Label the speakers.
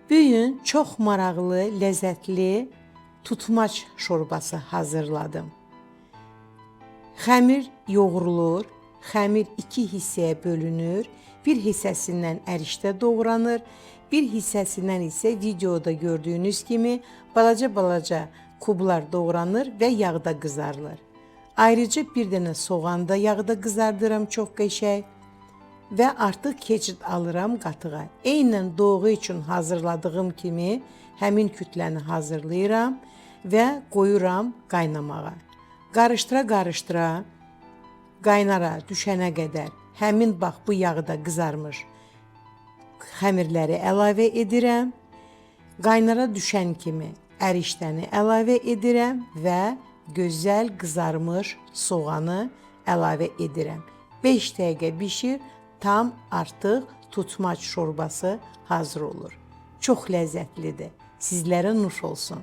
Speaker 1: Bu gün çox maraqlı, ləzzətli tutmaç şorbası hazırladım. Xəmir yoğrulur, xəmir iki hissəyə bölünür, bir hissəsindən ərişdə doğranır, bir hissəsindən isə videoda gördüyünüz kimi balaca-balaca kublar doğranır və yağda qızarılır. Ayrıca bir dənə soğan da yağda qızardıram çox qəşəng və artıq keçid alıram qatığa. Eynən doğu üçün hazırladığım kimi həmin kütləni hazırlayıram və qoyuram qaynamağa. Qarışdıra-qarışdıra qaynara düşənə qədər həmin bax bu yağda qızarmış xəmirləri əlavə edirəm. Qaynara düşən kimi ərişdəni əlavə edirəm və gözəl qızarmış soğanı əlavə edirəm. 5 dəqiqə bişir, tam artıq tutmaç şorbası hazır olur. Çox ləzzətlidir. Sizlərə nuş olsun.